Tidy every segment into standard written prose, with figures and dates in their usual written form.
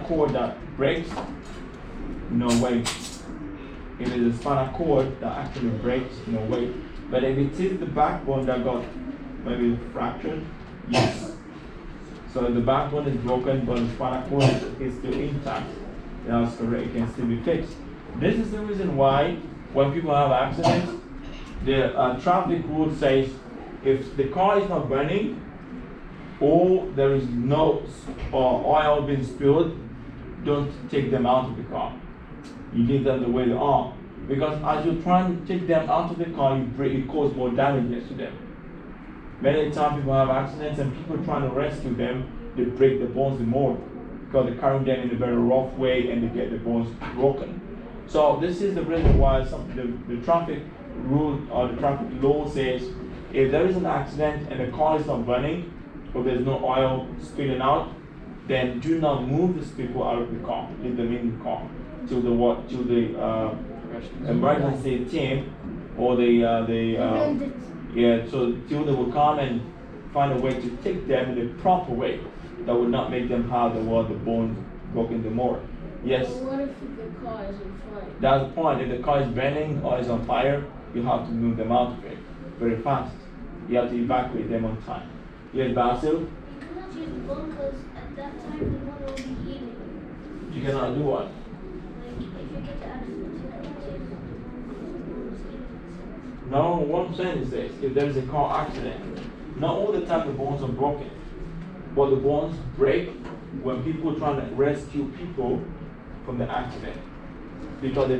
cord that breaks, no way. If it is a spinal cord that actually breaks, no way. But if it is the backbone that got maybe fractured, yes. So if the backbone is broken but the spinal cord is still intact, that's correct, it can still be fixed. This is the reason why when people have accidents, the traffic rule says if the car is not burning or there is no oil being spilled, don't take them out of the car. You leave them the way they are. Because as you're trying to take them out of the car, you cause more damages to them. Many times people have accidents and people trying to rescue them, they break the bones more because they carry them in a very rough way and they get the bones broken. So this is the reason why the traffic rule or the traffic law says if there is an accident and the car is not burning or there's no oil spilling out, then do not move these people out of the car. Leave them in the car till the emergency team or so till they will come and find a way to take them in the proper way that would not make them have the bones broken more. Yes. But what if the car is on fire? That's the point. If the car is burning or is on fire, you have to move them out of it very fast. You have to evacuate them on time. Yes, Basil? You cannot use the bone because at that time the bone will be healing. You cannot do what? Like if you get the accident, you cannot use the bone healing. No, what I'm saying is this. If there is a car accident, not all the time the bones are broken. But the bones break when people are trying to rescue people from the accident. Because they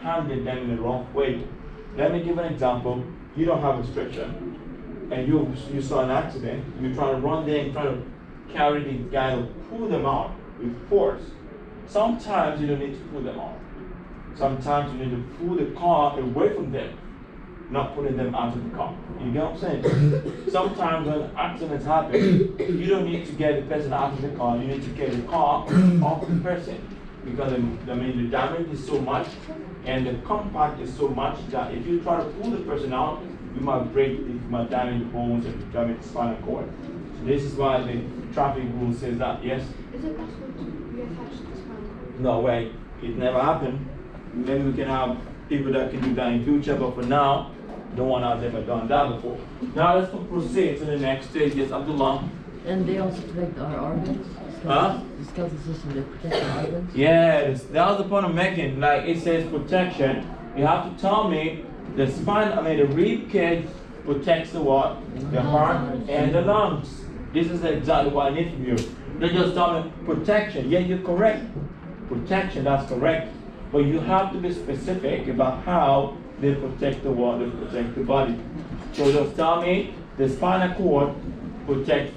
handled them in the wrong way. Let me give an example. You don't have a stretcher, and you saw an accident. You're trying to run there and try to carry the guy to pull them out with force. Sometimes you don't need to pull them out. Sometimes you need to pull the car away from them, not putting them out of the car. You get what I'm saying? Sometimes when accidents happen, you don't need to get the person out of the car. You need to get the car off the person. Because the damage is so much and the compact is so much that if you try to pull the person out, you might damage the bones and damage the spinal cord. So this is why the traffic rule says that, yes? Is it possible to reattach the spinal cord? No way. It never happened. Maybe we can have people that can do that in future, but for now, no one has ever done that before. Now let's proceed to the next stage. Yes, Abdullah. And they also protect our organs? Huh? The skeletal system, they protect our organs? Yes, that was the point I'm making. Like it says protection. You have to tell me the the rib cage protects the what? The heart and the lungs. This is exactly what I need from you. They just tell me protection. Yeah, you're correct. Protection, that's correct. But you have to be specific about how they protect the what, they protect the body. So just tell me the spinal cord protects,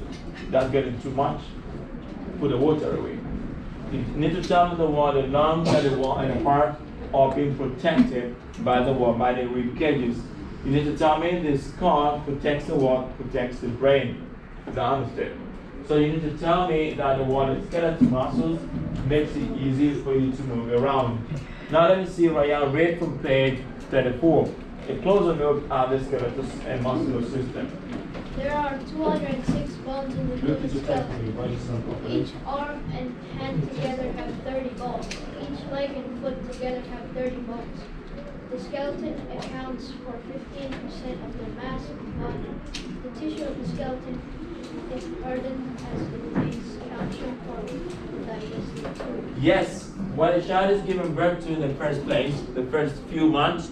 that's getting too much. Put the water away. You need to tell me the lungs and the heart are being protected by the rib cages. You need to tell me the skull protects protects the brain. Is that understood? So you need to tell me that the skeletal muscles makes it easy for you to move around. Now let me see Ryan, read from page 34. A closer look at the skeletal and muscular system. There are 206 bones in the human skeleton. Each arm and hand together have 30 bones. Each leg and foot together have 30 bones. The skeleton accounts for 15% of the mass of the body. The tissue of the skeleton is hardened as it contains calcium for digestive food. Yes, when a child is given birth to in the first place, the first few months,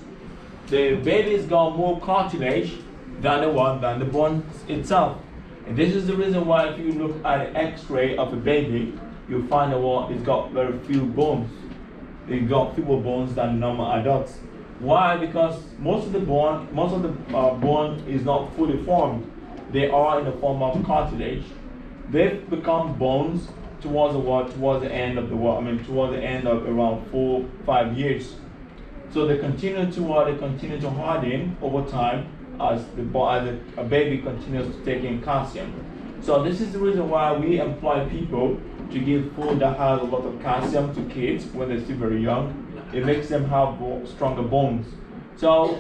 the baby's got more cartilage than the bone itself. And this is the reason why if you look at an x-ray of a baby, you'll find that it's got very few bones. It's got fewer bones than normal adults. Why? Because most of the bone is not fully formed. They are in the form of cartilage. They've become bones towards the end of around 4-5 years. So they continue to harden over time as a baby continues to take in calcium. So this is the reason why we employ people to give food that has a lot of calcium to kids when they're still very young. It makes them have stronger bones. So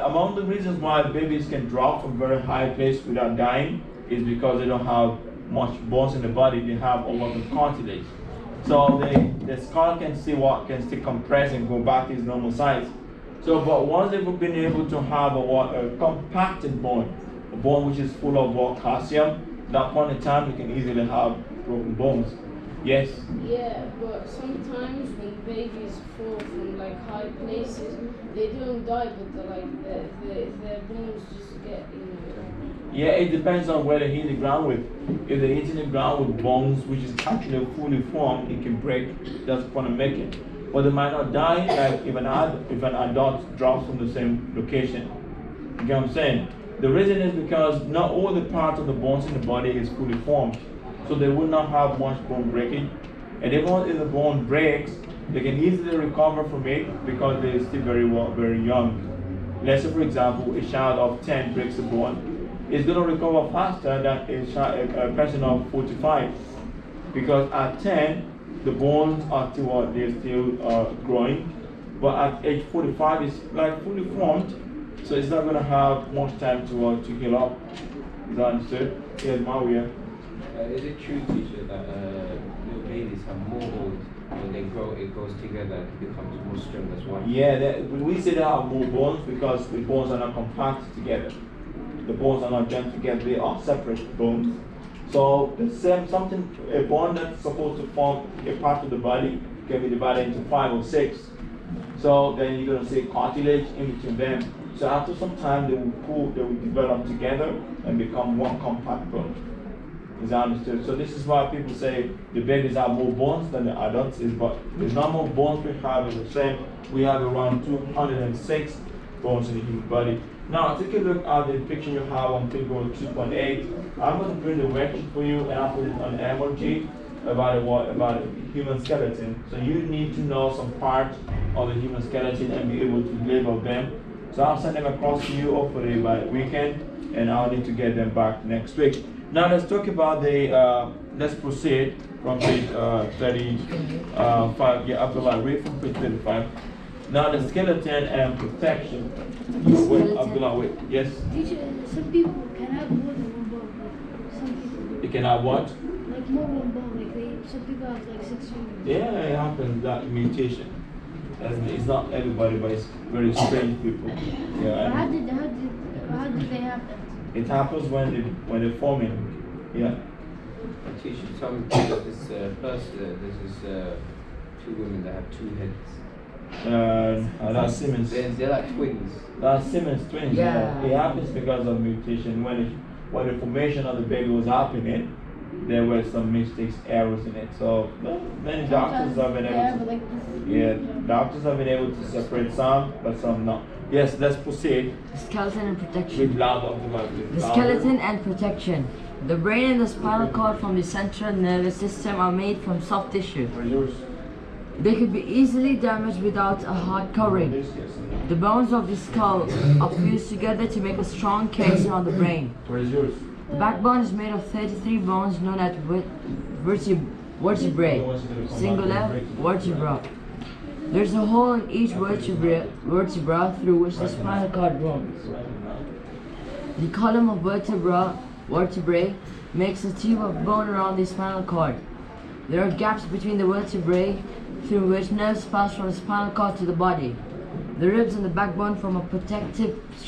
among the reasons why babies can drop from very high place without dying is because they don't have much bones in the body. They have a lot of cartilage. So the skull can still compress and go back to its normal size. So, but once they've been able to have a compacted bone, a bone which is full of calcium, that point in time you can easily have broken bones. Yes. Yeah, but sometimes when babies fall from like high places, they don't die, but their bones just get, you know. Yeah, it depends on where they hit the ground with. If they hit the ground with bones which is actually fully formed, it can break. That's going to make it. But they might not die like if an adult drops from the same location. You get what I'm saying? The reason is because not all the parts of the bones in the body is fully formed. So they will not have much bone breakage. And even if the bone breaks, they can easily recover from it because they're still very young. Let's say, for example, a child of 10 breaks a bone. It's going to recover faster than a person of 45. Because at 10, the bones are still, they're still growing. But at age 45, it's like fully formed. So it's not going to have much time to heal up. Is that understood? Yes, Maria. Is it true, teacher, that little babies have more bones when they grow? It goes together and becomes more strong as one. Yeah, we say they have more bones because the bones are not compacted together. The bones are not joined together; they are separate bones. So the same a bone that's supposed to form a part of the body can be divided into 5 or 6. So then you're gonna see cartilage in between them. So after some time, they will develop together and become one compact bone. Is that understood? So this is why people say the babies have more bones than the adults is, but the number of bones we have is the same. We have around 206 bones in the human body. Now take a look at the picture you have on figure 2.8. I'm going to bring the worksheet for you and I'll put it on emoji about the human skeleton. So you need to know some parts of the human skeleton and be able to label them. So I'll send them across to you hopefully by weekend, and I'll need to get them back next week. Now let's talk about let's proceed from page 35. Yeah, Abdullah, read from page 35. Now the skeleton and protection. Wait, Abdullah, wait. Yes? Teacher, some people can have more than one bone. Like some people. You can have what? Like more than one bone. Like some people have like 6 fingers. Yeah, it happens, that mutation. It's not everybody, but it's very strange people. Yeah. But how did they happen? It happens when they're forming. Yeah. Teacher, tell me that this this is 2 women that have 2 heads. That's Siemens. They're like twins. That's Siemens twins. Yeah. It happens because of mutation. When the formation of the baby was happening, there were some mistakes, errors in it. So many doctors have been able to. Doctors have been able to separate some, but some not. Yes, let's proceed. Skeleton and With protection. loud of the The skeleton and protection. The brain and the spinal cord from the central nervous system are made from soft tissue. They could be easily damaged without a hard covering. The bones of the skull are fused together to make a strong case around the brain. Where's yours? The backbone is made of 33 bones known as vertebrae, singular vertebra. There's a hole in each vertebra through which the spinal cord runs. The column of vertebrae makes a tube of bone around the spinal cord. There are gaps between the vertebrae through which nerves pass from the spinal cord to the body. The ribs and the backbone form a protective structure.